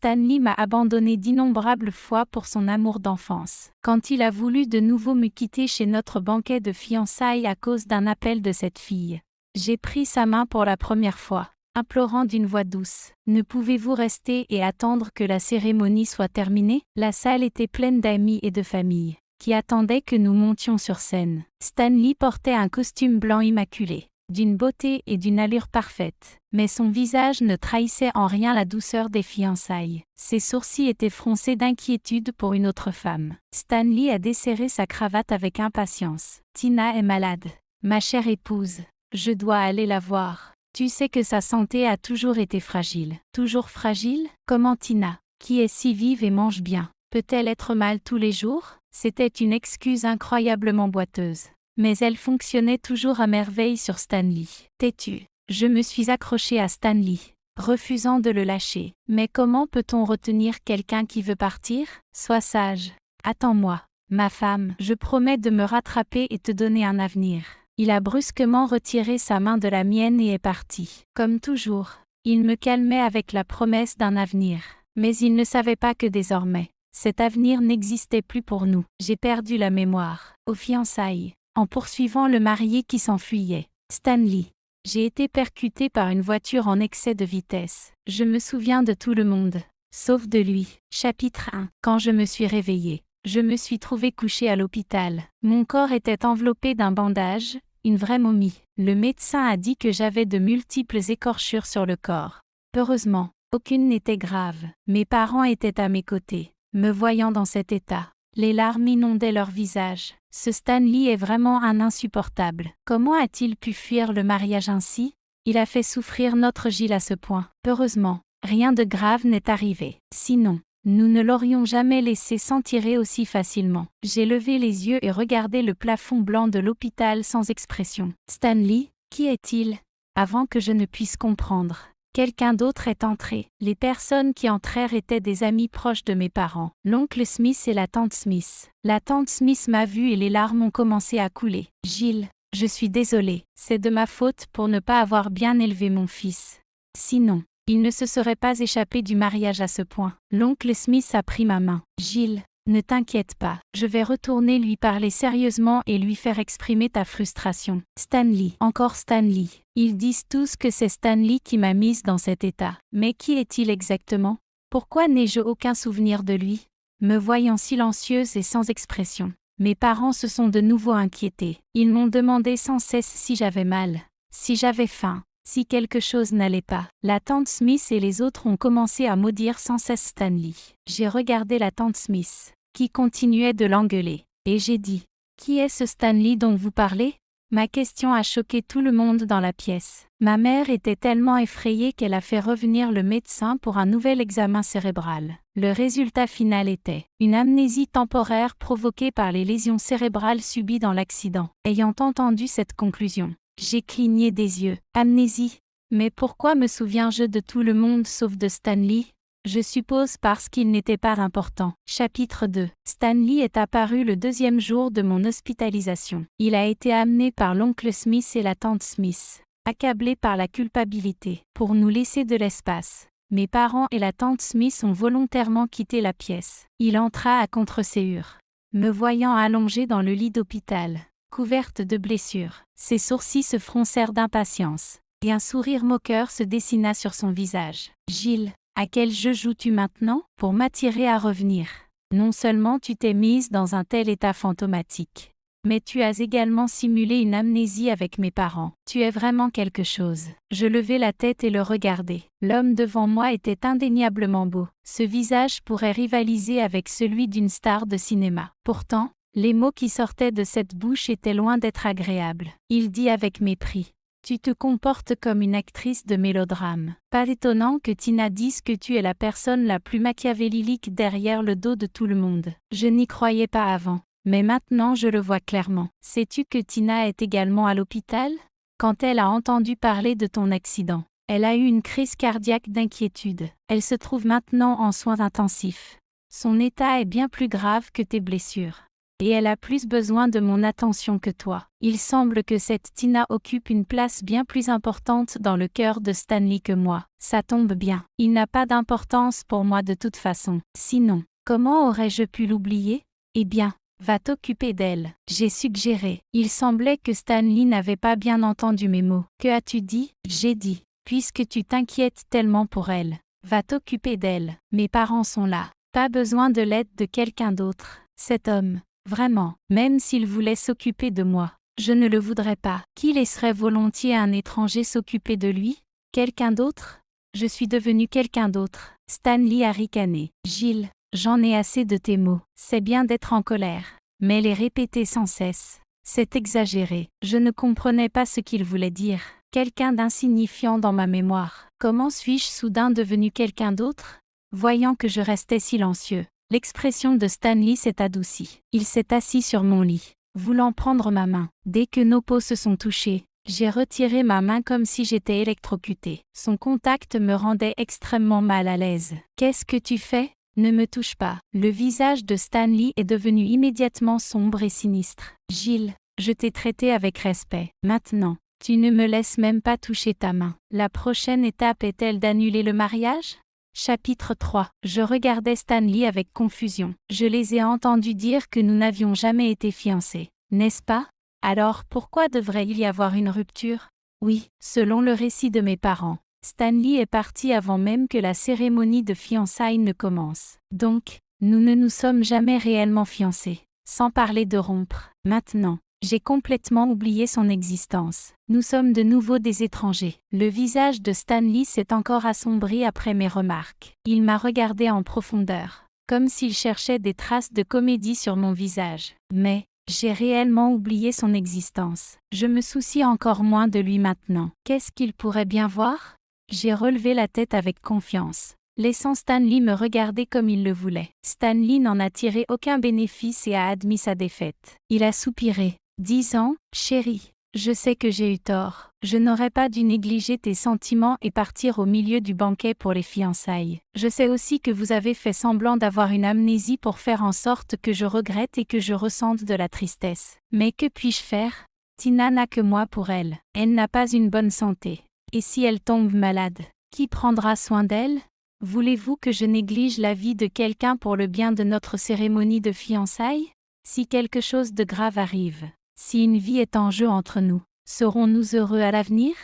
Stanley m'a abandonné d'innombrables fois pour son amour d'enfance. Quand il a voulu de nouveau me quitter chez notre banquet de fiançailles à cause d'un appel de cette fille, j'ai pris sa main pour la première fois, implorant d'une voix douce. « Ne pouvez-vous rester et attendre que la cérémonie soit terminée ?» La salle était pleine d'amis et de familles, qui attendaient que nous montions sur scène. Stanley portait un costume blanc immaculé, d'une beauté et d'une allure parfaite, mais son visage ne trahissait en rien la douceur des fiançailles. Ses sourcils étaient froncés d'inquiétude pour une autre femme. Stanley a desserré sa cravate avec impatience. « Tina est malade. Ma chère épouse. Je dois aller la voir. Tu sais que sa santé a toujours été fragile. » « Toujours fragile ? Comment Tina, qui est si vive et mange bien, peut-elle être mal tous les jours ?» C'était une excuse incroyablement boiteuse. Mais elle fonctionnait toujours à merveille sur Stanley. « Tais-tu. » Je me suis accrochée à Stanley, refusant de le lâcher. « Mais comment peut-on retenir quelqu'un qui veut partir ? Sois sage. Attends-moi, ma femme. Je promets de me rattraper et te donner un avenir. » Il a brusquement retiré sa main de la mienne et est parti. Comme toujours, il me calmait avec la promesse d'un avenir. Mais il ne savait pas que désormais, cet avenir n'existait plus pour nous. J'ai perdu la mémoire. Aux fiançailles, en poursuivant le marié qui s'enfuyait. Stanley. J'ai été percutée par une voiture en excès de vitesse. Je me souviens de tout le monde, sauf de lui. Chapitre 1. Quand je me suis réveillée, je me suis trouvée couchée à l'hôpital. Mon corps était enveloppé d'un bandage, une vraie momie. Le médecin a dit que j'avais de multiples écorchures sur le corps. Heureusement, aucune n'était grave. Mes parents étaient à mes côtés, me voyant dans cet état. Les larmes inondaient leur visage. Ce Stanley est vraiment un insupportable. Comment a-t-il pu fuir le mariage ainsi ? Il a fait souffrir notre Gilles à ce point. Heureusement, rien de grave n'est arrivé. Sinon, nous ne l'aurions jamais laissé s'en tirer aussi facilement. J'ai levé les yeux et regardé le plafond blanc de l'hôpital sans expression. Stanley, qui est-il ? Avant que je ne puisse comprendre. Quelqu'un d'autre est entré. Les personnes qui entrèrent étaient des amis proches de mes parents, l'oncle Smith et la tante Smith. La tante Smith m'a vue et les larmes ont commencé à couler. « Gilles, je suis désolée, c'est de ma faute pour ne pas avoir bien élevé mon fils. Sinon, il ne se serait pas échappé du mariage à ce point. » L'oncle Smith a pris ma main. « Gilles, ne t'inquiète pas, je vais retourner lui parler sérieusement et lui faire exprimer ta frustration. » Stanley. Encore Stanley. Ils disent tous que c'est Stanley qui m'a mise dans cet état. Mais qui est-il exactement ? Pourquoi n'ai-je aucun souvenir de lui ? Me voyant silencieuse et sans expression, mes parents se sont de nouveau inquiétés. Ils m'ont demandé sans cesse si j'avais mal, si j'avais faim, si quelque chose n'allait pas. La tante Smith et les autres ont commencé à maudire sans cesse Stanley. J'ai regardé la tante Smith, qui continuait de l'engueuler, et j'ai dit « Qui est ce Stanley dont vous parlez ?» Ma question a choqué tout le monde dans la pièce. Ma mère était tellement effrayée qu'elle a fait revenir le médecin pour un nouvel examen cérébral. Le résultat final était une amnésie temporaire provoquée par les lésions cérébrales subies dans l'accident. Ayant entendu cette conclusion, j'ai cligné des yeux. Amnésie ? Mais pourquoi me souviens-je de tout le monde sauf de Stanley ? Je suppose parce qu'il n'était pas important. Chapitre 2. Stanley est apparu le deuxième jour de mon hospitalisation. Il a été amené par l'oncle Smith et la tante Smith, accablé par la culpabilité, pour nous laisser de l'espace. Mes parents et la tante Smith ont volontairement quitté la pièce. Il entra à contre-séhure, me voyant allongée dans le lit d'hôpital, couverte de blessures. Ses sourcils se froncèrent d'impatience, et un sourire moqueur se dessina sur son visage. « Gilles, à quel jeu joues-tu maintenant ? Pour m'attirer à revenir. Non seulement tu t'es mise dans un tel état fantomatique, mais tu as également simulé une amnésie avec mes parents. Tu es vraiment quelque chose. » Je levai la tête et le regardai. L'homme devant moi était indéniablement beau. Ce visage pourrait rivaliser avec celui d'une star de cinéma. Pourtant, les mots qui sortaient de cette bouche étaient loin d'être agréables. Il dit avec mépris. Tu te comportes comme une actrice de mélodrame. Pas étonnant que Tina dise que tu es la personne la plus machiavélique derrière le dos de tout le monde. Je n'y croyais pas avant, mais maintenant je le vois clairement. Sais-tu que Tina est également à l'hôpital ? Quand elle a entendu parler de ton accident, elle a eu une crise cardiaque d'inquiétude. Elle se trouve maintenant en soins intensifs. Son état est bien plus grave que tes blessures. Et elle a plus besoin de mon attention que toi. Il semble que cette Tina occupe une place bien plus importante dans le cœur de Stanley que moi. Ça tombe bien. Il n'a pas d'importance pour moi de toute façon. Sinon, comment aurais-je pu l'oublier? Eh bien, va t'occuper d'elle. J'ai suggéré. Il semblait que Stanley n'avait pas bien entendu mes mots. Que as-tu dit? J'ai dit. Puisque tu t'inquiètes tellement pour elle, va t'occuper d'elle. Mes parents sont là. Pas besoin de l'aide de quelqu'un d'autre. Cet homme, vraiment, même s'il voulait s'occuper de moi, je ne le voudrais pas. Qui laisserait volontiers un étranger s'occuper de lui? Quelqu'un d'autre? Je suis devenu quelqu'un d'autre. Stanley a ricané. Gilles, j'en ai assez de tes mots. C'est bien d'être en colère, mais les répéter sans cesse, c'est exagéré. Je ne comprenais pas ce qu'il voulait dire. Quelqu'un d'insignifiant dans ma mémoire. Comment suis-je soudain devenu quelqu'un d'autre? Voyant que je restais silencieux, l'expression de Stanley s'est adoucie. Il s'est assis sur mon lit, voulant prendre ma main. Dès que nos peaux se sont touchées, j'ai retiré ma main comme si j'étais électrocutée. Son contact me rendait extrêmement mal à l'aise. Qu'est-ce que tu fais? Ne me touche pas. Le visage de Stanley est devenu immédiatement sombre et sinistre. Gilles, je t'ai traité avec respect. Maintenant, tu ne me laisses même pas toucher ta main. La prochaine étape est-elle d'annuler le mariage? Chapitre 3. Je regardais Stanley avec confusion. Je les ai entendus dire que nous n'avions jamais été fiancés, n'est-ce pas? Alors pourquoi devrait-il y avoir une rupture? Oui, selon le récit de mes parents, Stanley est parti avant même que la cérémonie de fiançailles ne commence. Donc, nous ne nous sommes jamais réellement fiancés, sans parler de rompre. Maintenant, j'ai complètement oublié son existence. Nous sommes de nouveau des étrangers. Le visage de Stanley s'est encore assombri après mes remarques. Il m'a regardé en profondeur, comme s'il cherchait des traces de comédie sur mon visage. Mais, j'ai réellement oublié son existence. Je me soucie encore moins de lui maintenant. Qu'est-ce qu'il pourrait bien voir? J'ai relevé la tête avec confiance, laissant Stanley me regarder comme il le voulait. Stanley n'en a tiré aucun bénéfice et a admis sa défaite. Il a soupiré, disant « Chérie, je sais que j'ai eu tort. Je n'aurais pas dû négliger tes sentiments et partir au milieu du banquet pour les fiançailles. Je sais aussi que vous avez fait semblant d'avoir une amnésie pour faire en sorte que je regrette et que je ressente de la tristesse. Mais que puis-je faire? Tina n'a que moi pour elle. Elle n'a pas une bonne santé. Et si elle tombe malade, qui prendra soin d'elle? Voulez-vous que je néglige la vie de quelqu'un pour le bien de notre cérémonie de fiançailles? Si quelque chose de grave arrive, si une vie est en jeu entre nous, serons-nous heureux à l'avenir?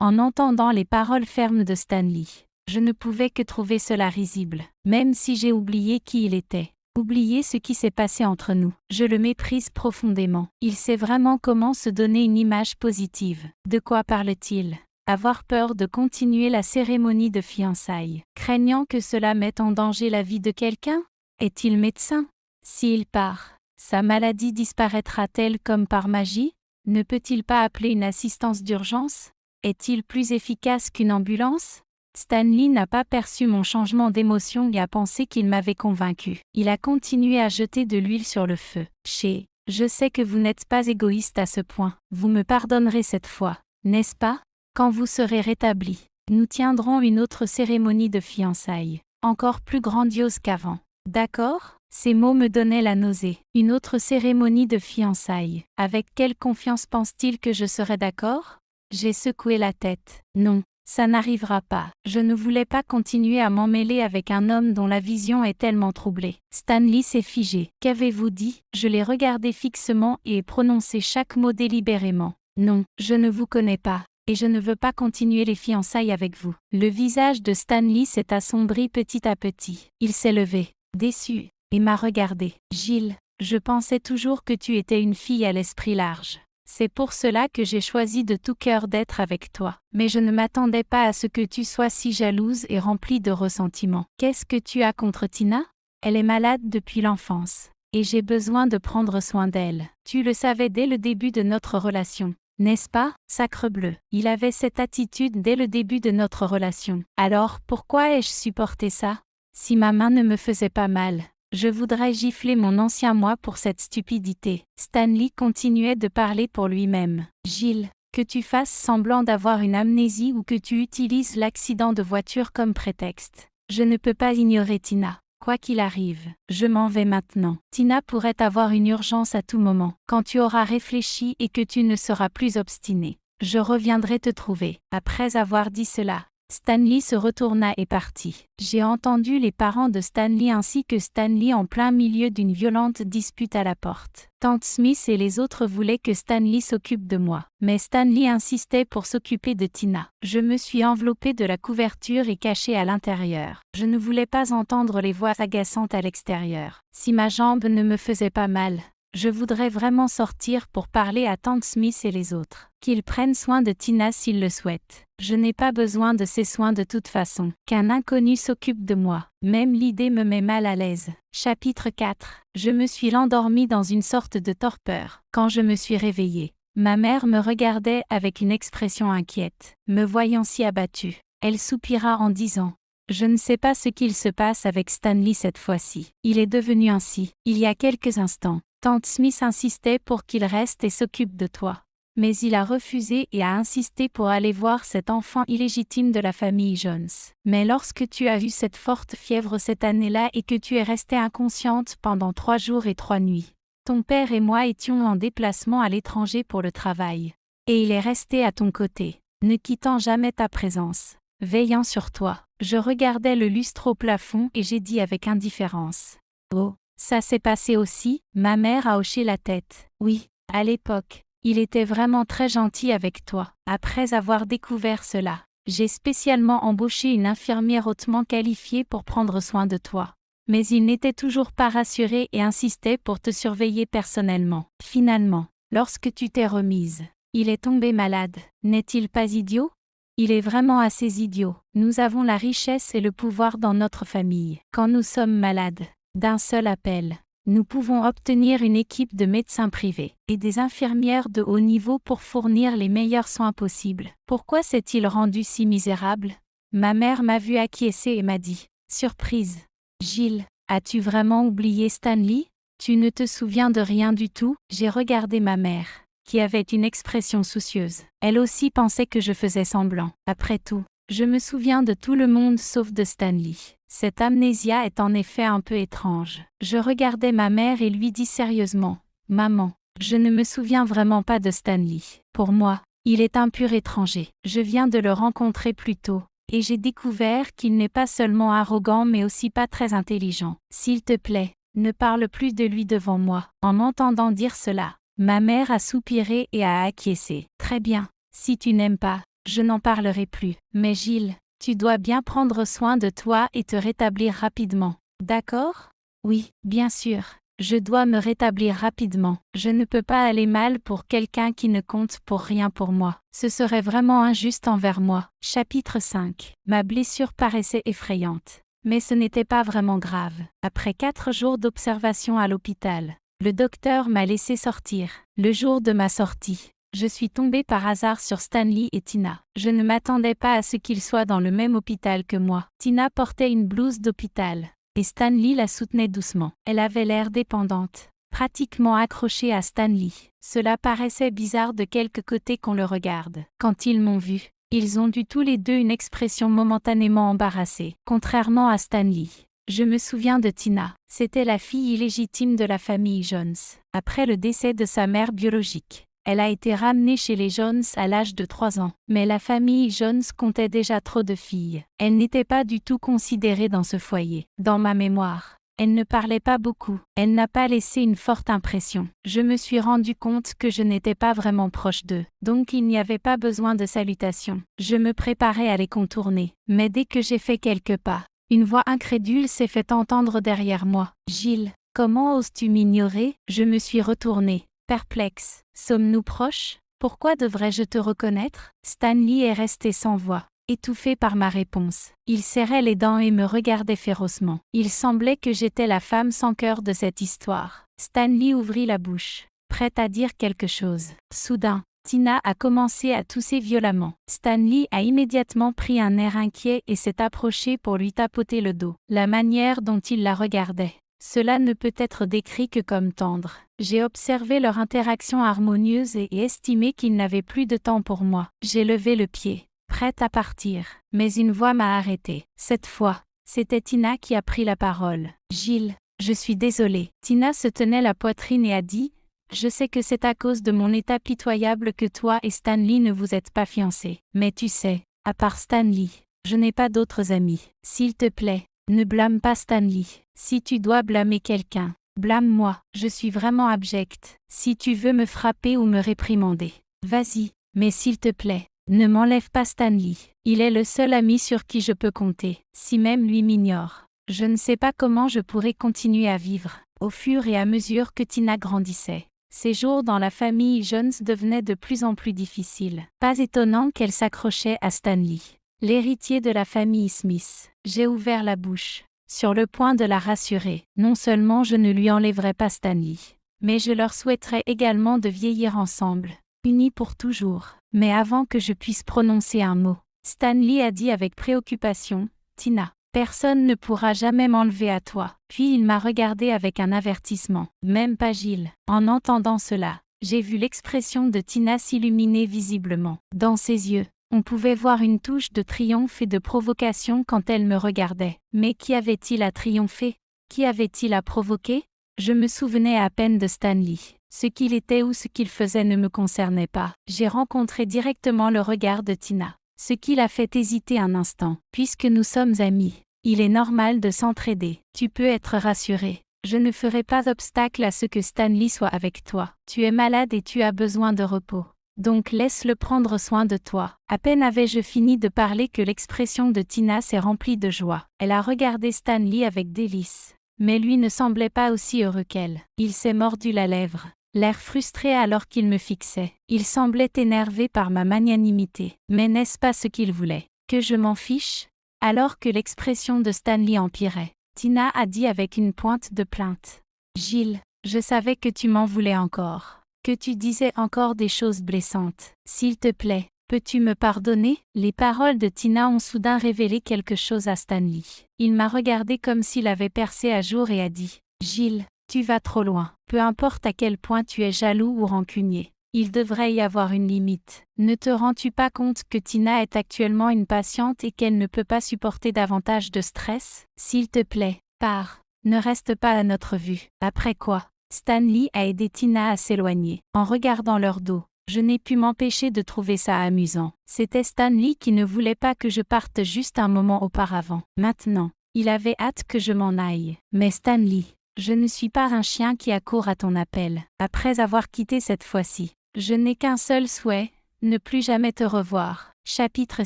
En entendant les paroles fermes de Stanley, je ne pouvais que trouver cela risible. Même si j'ai oublié qui il était, oublié ce qui s'est passé entre nous, je le méprise profondément. Il sait vraiment comment se donner une image positive. De quoi parle-t-il? Avoir peur de continuer la cérémonie de fiançailles, craignant que cela mette en danger la vie de quelqu'un? Est-il médecin? S'il part, sa maladie disparaîtra-t-elle comme par magie? Ne peut-il pas appeler une assistance d'urgence? Est-il plus efficace qu'une ambulance? Stanley n'a pas perçu mon changement d'émotion et a pensé qu'il m'avait convaincu. Il a continué à jeter de l'huile sur le feu. Je sais que vous n'êtes pas égoïste à ce point. Vous me pardonnerez cette fois, n'est-ce pas? Quand vous serez rétabli, nous tiendrons une autre cérémonie de fiançailles, encore plus grandiose qu'avant. D'accord? Ces mots me donnaient la nausée. Une autre cérémonie de fiançailles. Avec quelle confiance pense-t-il que je serai d'accord? J'ai secoué la tête. Non, ça n'arrivera pas. Je ne voulais pas continuer à m'emmêler avec un homme dont la vision est tellement troublée. Stanley s'est figé. Qu'avez-vous dit? Je l'ai regardé fixement et ai prononcé chaque mot délibérément. Non, je ne vous connais pas. Et je ne veux pas continuer les fiançailles avec vous. Le visage de Stanley s'est assombri petit à petit. Il s'est levé, déçu, et m'a regardé. Gilles, je pensais toujours que tu étais une fille à l'esprit large. C'est pour cela que j'ai choisi de tout cœur d'être avec toi. Mais je ne m'attendais pas à ce que tu sois si jalouse et remplie de ressentiment. Qu'est-ce que tu as contre Tina? Elle est malade depuis l'enfance. Et j'ai besoin de prendre soin d'elle. Tu le savais dès le début de notre relation. N'est-ce pas, sacrebleu? Il avait cette attitude dès le début de notre relation. Alors, pourquoi ai-je supporté ça? Si ma main ne me faisait pas mal, je voudrais gifler mon ancien moi pour cette stupidité. Stanley continuait de parler pour lui-même. Gilles, que tu fasses semblant d'avoir une amnésie ou que tu utilises l'accident de voiture comme prétexte. Je ne peux pas ignorer Tina. Quoi qu'il arrive, je m'en vais maintenant. Tina pourrait avoir une urgence à tout moment. Quand tu auras réfléchi et que tu ne seras plus obstiné, je reviendrai te trouver. Après avoir dit cela, Stanley se retourna et partit. J'ai entendu les parents de Stanley ainsi que Stanley en plein milieu d'une violente dispute à la porte. Tante Smith et les autres voulaient que Stanley s'occupe de moi, mais Stanley insistait pour s'occuper de Tina. Je me suis enveloppée de la couverture et cachée à l'intérieur. Je ne voulais pas entendre les voix agaçantes à l'extérieur. Si ma jambe ne me faisait pas mal, je voudrais vraiment sortir pour parler à Tante Smith et les autres. Qu'ils prennent soin de Tina s'ils le souhaitent. Je n'ai pas besoin de ces soins de toute façon. Qu'un inconnu s'occupe de moi. Même l'idée me met mal à l'aise. Chapitre 4. Je me suis endormie dans une sorte de torpeur. Quand je me suis réveillée, ma mère me regardait avec une expression inquiète. Me voyant si abattue, elle soupira en disant: je ne sais pas ce qu'il se passe avec Stanley cette fois-ci. Il est devenu ainsi. Il y a quelques instants, Tante Smith insistait pour qu'il reste et s'occupe de toi. Mais il a refusé et a insisté pour aller voir cet enfant illégitime de la famille Jones. Mais lorsque tu as eu cette forte fièvre cette année-là et que tu es restée inconsciente pendant 3 jours et 3 nuits, ton père et moi étions en déplacement à l'étranger pour le travail. Et il est resté à ton côté, ne quittant jamais ta présence, veillant sur toi. Je regardais le lustre au plafond et j'ai dit avec indifférence: oh, ça s'est passé aussi? Ma mère a hoché la tête. Oui, à l'époque. Il était vraiment très gentil avec toi. Après avoir découvert cela, j'ai spécialement embauché une infirmière hautement qualifiée pour prendre soin de toi. Mais il n'était toujours pas rassuré et insistait pour te surveiller personnellement. Finalement, lorsque tu t'es remise, il est tombé malade. N'est-il pas idiot? Il est vraiment assez idiot. Nous avons la richesse et le pouvoir dans notre famille. Quand nous sommes malades, d'un seul appel, nous pouvons obtenir une équipe de médecins privés et des infirmières de haut niveau pour fournir les meilleurs soins possibles. Pourquoi s'est-il rendu si misérable? Ma mère m'a vu acquiescer et m'a dit: surprise. Gilles, as-tu vraiment oublié Stanley? Tu ne te souviens de rien du tout? J'ai regardé ma mère, qui avait une expression soucieuse. Elle aussi pensait que je faisais semblant. Après tout, je me souviens de tout le monde sauf de Stanley. Cette amnésia est en effet un peu étrange. Je regardai ma mère et lui dis sérieusement: maman, je ne me souviens vraiment pas de Stanley. Pour moi, il est un pur étranger. Je viens de le rencontrer plus tôt, et j'ai découvert qu'il n'est pas seulement arrogant mais aussi pas très intelligent. S'il te plaît, ne parle plus de lui devant moi. En m'entendant dire cela, ma mère a soupiré et a acquiescé. Très bien, si tu n'aimes pas, je n'en parlerai plus. Mais Gilles, tu dois bien prendre soin de toi et te rétablir rapidement. D'accord? Oui, bien sûr. Je dois me rétablir rapidement. Je ne peux pas aller mal pour quelqu'un qui ne compte pour rien pour moi. Ce serait vraiment injuste envers moi. Chapitre 5. Ma blessure paraissait effrayante. Mais ce n'était pas vraiment grave. Après 4 jours d'observation à l'hôpital, le docteur m'a laissé sortir. Le jour de ma sortie, je suis tombée par hasard sur Stanley et Tina. Je ne m'attendais pas à ce qu'ils soient dans le même hôpital que moi. Tina portait une blouse d'hôpital, et Stanley la soutenait doucement. Elle avait l'air dépendante, pratiquement accrochée à Stanley. Cela paraissait bizarre de quelque côté qu'on le regarde. Quand ils m'ont vu, ils ont eu tous les deux une expression momentanément embarrassée. Contrairement à Stanley, je me souviens de Tina. C'était la fille illégitime de la famille Jones. Après le décès de sa mère biologique, elle a été ramenée chez les Jones à l'âge de 3 ans. Mais la famille Jones comptait déjà trop de filles. Elle n'était pas du tout considérée dans ce foyer. Dans ma mémoire, elle ne parlait pas beaucoup. Elle n'a pas laissé une forte impression. Je me suis rendu compte que je n'étais pas vraiment proche d'eux. Donc il n'y avait pas besoin de salutations. Je me préparais à les contourner. Mais dès que j'ai fait quelques pas, une voix incrédule s'est fait entendre derrière moi. Gilles, comment oses-tu m'ignorer? Je me suis retournée, perplexe. Sommes-nous proches? Pourquoi devrais-je te reconnaître? Stanley est resté sans voix, étouffé par ma réponse. Il serrait les dents et me regardait férocement. Il semblait que j'étais la femme sans cœur de cette histoire. Stanley ouvrit la bouche, prête à dire quelque chose. Soudain, Tina a commencé à tousser violemment. Stanley a immédiatement pris un air inquiet et s'est approché pour lui tapoter le dos. La manière dont il la regardait, cela ne peut être décrit que comme tendre. J'ai observé leur interaction harmonieuse et estimé qu'ils n'avaient plus de temps pour moi. J'ai levé le pied, prête à partir, mais une voix m'a arrêtée. Cette fois, C'était Tina qui a pris la parole. Gilles, je suis désolée. Tina se tenait la poitrine et a dit, je sais que c'est à cause de mon état pitoyable que toi et Stanley ne vous êtes pas fiancés. Mais tu sais, à part Stanley, je n'ai pas d'autres amis. S'il te plaît, ne blâme pas Stanley. Si tu dois blâmer quelqu'un, blâme-moi. Je suis vraiment abjecte. Si tu veux me frapper ou me réprimander, vas-y. Mais s'il te plaît, ne m'enlève pas Stanley. Il est le seul ami sur qui je peux compter. Si même lui m'ignore, je ne sais pas comment je pourrais continuer à vivre. Au fur et à mesure que Tina grandissait, ses jours dans la famille Jones devenaient de plus en plus difficiles. Pas étonnant qu'elle s'accrochait à Stanley, l'héritier de la famille Smith. J'ai ouvert la bouche, sur le point de la rassurer. Non seulement je ne lui enlèverai pas Stanley, mais je leur souhaiterais également de vieillir ensemble, unis pour toujours. Mais avant que je puisse prononcer un mot, Stanley a dit avec préoccupation, « Tina, personne ne pourra jamais m'enlever à toi. » Puis il m'a regardé avec un avertissement. Même pas Gilles. En entendant cela, j'ai vu l'expression de Tina s'illuminer visiblement. Dans ses yeux, on pouvait voir une touche de triomphe et de provocation quand elle me regardait. Mais qui avait-il à triompher? Qui avait-il à provoquer? Je me souvenais à peine de Stanley. Ce qu'il était ou ce qu'il faisait ne me concernait pas. J'ai rencontré directement le regard de Tina, ce qui l'a fait hésiter un instant. Puisque nous sommes amis, il est normal de s'entraider. Tu peux être rassuré. Je ne ferai pas obstacle à ce que Stanley soit avec toi. Tu es malade et tu as besoin de repos. Donc laisse-le prendre soin de toi. À peine avais-je fini de parler que l'expression de Tina s'est remplie de joie. Elle a regardé Stanley avec délice. Mais lui ne semblait pas aussi heureux qu'elle. Il s'est mordu la lèvre, l'air frustré alors qu'il me fixait. Il semblait énervé par ma magnanimité. Mais n'est-ce pas ce qu'il voulait? Que je m'en fiche? Alors que l'expression de Stanley empirait, Tina a dit avec une pointe de plainte. Gilles, je savais que tu m'en voulais encore, que tu disais encore des choses blessantes. S'il te plaît, peux-tu me pardonner? Les paroles de Tina ont soudain révélé quelque chose à Stanley. Il m'a regardé comme s'il avait percé à jour et a dit, « Gilles, tu vas trop loin. Peu importe à quel point tu es jaloux ou rancunier, il devrait y avoir une limite. Ne te rends-tu pas compte que Tina est actuellement une patiente et qu'elle ne peut pas supporter davantage de stress? S'il te plaît, pars. Ne reste pas à notre vue. » Après quoi, Stanley a aidé Tina à s'éloigner. En regardant leur dos, je n'ai pu m'empêcher de trouver ça amusant. C'était Stanley qui ne voulait pas que je parte juste un moment auparavant. Maintenant, il avait hâte que je m'en aille. Mais Stanley, je ne suis pas un chien qui accourt à ton appel. Après avoir quitté cette fois-ci, je n'ai qu'un seul souhait, ne plus jamais te revoir. Chapitre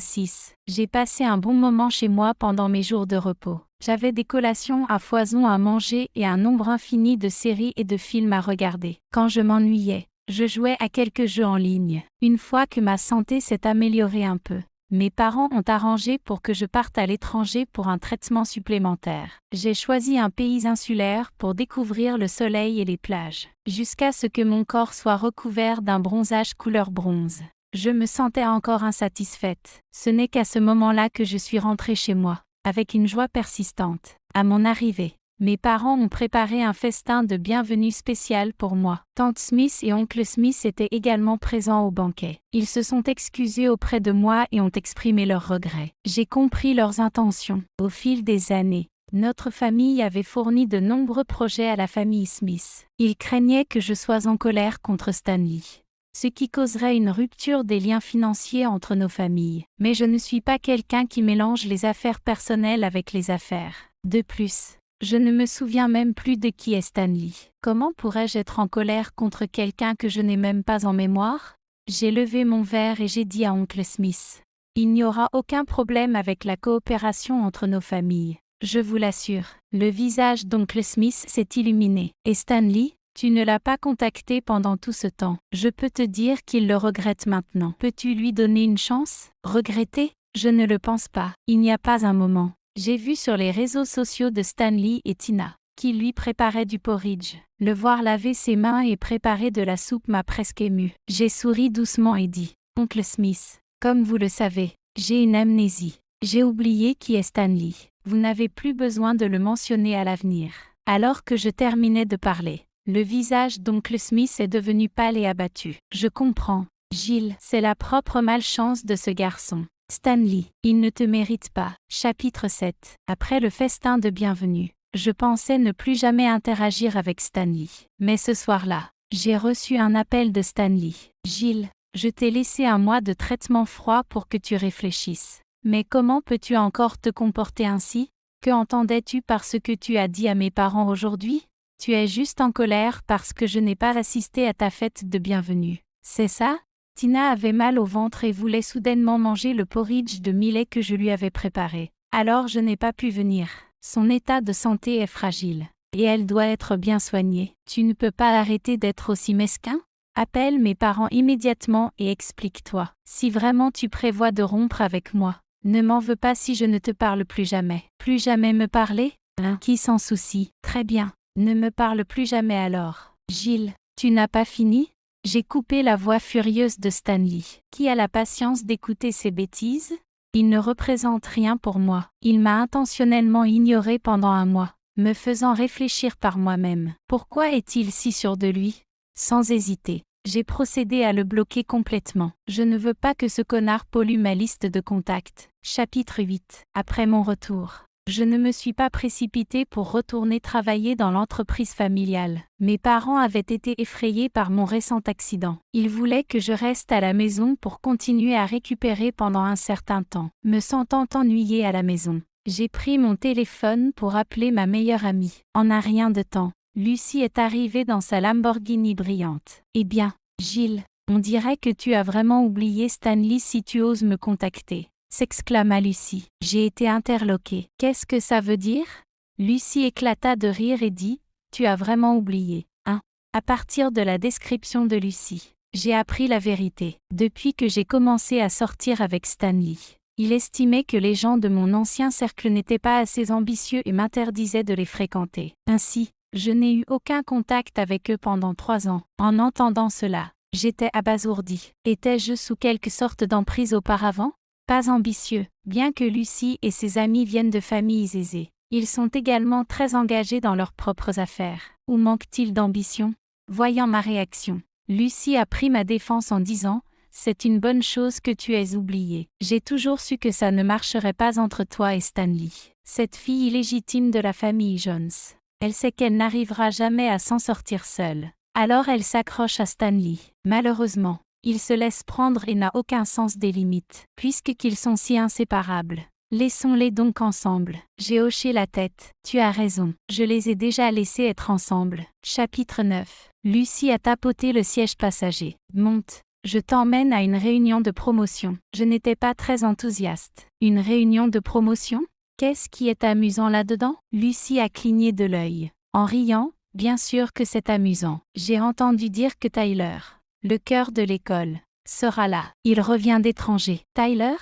6. J'ai passé un bon moment chez moi pendant mes jours de repos. J'avais des collations à foison à manger et un nombre infini de séries et de films à regarder. Quand je m'ennuyais, je jouais à quelques jeux en ligne. Une fois que ma santé s'est améliorée un peu, mes parents ont arrangé pour que je parte à l'étranger pour un traitement supplémentaire. J'ai choisi un pays insulaire pour découvrir le soleil et les plages, jusqu'à ce que mon corps soit recouvert d'un bronzage couleur bronze. Je me sentais encore insatisfaite. Ce n'est qu'à ce moment-là que je suis rentrée chez moi, avec une joie persistante. À mon arrivée, mes parents ont préparé un festin de bienvenue spécial pour moi. Tante Smith et oncle Smith étaient également présents au banquet. Ils se sont excusés auprès de moi et ont exprimé leurs regrets. J'ai compris leurs intentions. Au fil des années, notre famille avait fourni de nombreux projets à la famille Smith. Ils craignaient que je sois en colère contre Stanley, ce qui causerait une rupture des liens financiers entre nos familles. Mais je ne suis pas quelqu'un qui mélange les affaires personnelles avec les affaires. De plus, je ne me souviens même plus de qui est Stanley. Comment pourrais-je être en colère contre quelqu'un que je n'ai même pas en mémoire? J'ai levé mon verre et j'ai dit à oncle Smith, « Il n'y aura aucun problème avec la coopération entre nos familles. Je vous l'assure. » Le visage d'oncle Smith s'est illuminé. « Et Stanley, tu ne l'as pas contacté pendant tout ce temps. Je peux te dire qu'il le regrette maintenant. Peux-tu lui donner une chance? » Regretter? Je ne le pense pas. Il n'y a pas un moment. J'ai vu sur les réseaux sociaux de Stanley et Tina, qui lui préparaient du porridge. Le voir laver ses mains et préparer de la soupe m'a presque ému. J'ai souri doucement et dit, « Oncle Smith, comme vous le savez, j'ai une amnésie. J'ai oublié qui est Stanley. Vous n'avez plus besoin de le mentionner à l'avenir. » Alors que je terminais de parler, le visage d'oncle Smith est devenu pâle et abattu. « Je comprends. Gilles, c'est la propre malchance de ce garçon. Stanley, il ne te mérite pas. Chapitre 7. Après le festin de bienvenue, je pensais ne plus jamais interagir avec Stanley. Mais ce soir-là, j'ai reçu un appel de Stanley. Gilles, je t'ai laissé un mois de traitement froid pour que tu réfléchisses. Mais comment peux-tu encore te comporter ainsi? Que entendais-tu par ce que tu as dit à mes parents aujourd'hui? Tu es juste en colère parce que je n'ai pas assisté à ta fête de bienvenue. C'est ça? Tina avait mal au ventre et voulait soudainement manger le porridge de millet que je lui avais préparé. Alors je n'ai pas pu venir. Son état de santé est fragile. Et elle doit être bien soignée. Tu ne peux pas arrêter d'être aussi mesquin? Appelle mes parents immédiatement et explique-toi. Si vraiment tu prévois de rompre avec moi, ne m'en veux pas si je ne te parle plus jamais. Plus jamais me parler? Qui s'en soucie? Très bien. Ne me parle plus jamais alors. Gilles, tu n'as pas fini? J'ai coupé la voix furieuse de Stanley. Qui a la patience d'écouter ces bêtises? Il ne représente rien pour moi. Il m'a intentionnellement ignoré pendant un mois, me faisant réfléchir par moi-même. Pourquoi est-il si sûr de lui? Sans hésiter, j'ai procédé à le bloquer complètement. Je ne veux pas que ce connard pollue ma liste de contacts. Chapitre 8. Après mon retour, je ne me suis pas précipitée pour retourner travailler dans l'entreprise familiale. Mes parents avaient été effrayés par mon récent accident. Ils voulaient que je reste à la maison pour continuer à récupérer pendant un certain temps. Me sentant ennuyée à la maison, j'ai pris mon téléphone pour appeler ma meilleure amie. En un rien de temps, Lucie est arrivée dans sa Lamborghini brillante. Eh bien, Gilles, on dirait que tu as vraiment oublié Stanley si tu oses me contacter, s'exclama Lucie. J'ai été interloquée. Qu'est-ce que ça veut dire? Lucie éclata de rire et dit, tu as vraiment oublié, hein? À partir de la description de Lucie, j'ai appris la vérité. Depuis que j'ai commencé à sortir avec Stanley, il estimait que les gens de mon ancien cercle n'étaient pas assez ambitieux et m'interdisait de les fréquenter. Ainsi, je n'ai eu aucun contact avec eux pendant 3 ans. En entendant cela, j'étais abasourdie. Étais-je sous quelque sorte d'emprise auparavant? Pas ambitieux, bien que Lucie et ses amis viennent de familles aisées. Ils sont également très engagés dans leurs propres affaires. Où manque-t-il d'ambition? Voyant ma réaction, Lucie a pris ma défense en disant « C'est une bonne chose que tu aies oublié. J'ai toujours su que ça ne marcherait pas entre toi et Stanley. Cette fille illégitime de la famille Jones. Elle sait qu'elle n'arrivera jamais à s'en sortir seule. Alors elle s'accroche à Stanley. Malheureusement, il se laisse prendre et n'a aucun sens des limites, puisqu'ils sont si inséparables. Laissons-les donc ensemble. J'ai hoché la tête. Tu as raison. Je les ai déjà laissés être ensemble. Chapitre 9. Lucie a tapoté le siège passager. Monte. Je t'emmène à une réunion de promotion. Je n'étais pas très enthousiaste. Une réunion de promotion? Qu'est-ce qui est amusant là-dedans? Lucie a cligné de l'œil. En riant, bien sûr que c'est amusant. J'ai entendu dire que Tyler, le cœur de l'école, sera là. Il revient d'étranger. Tyler?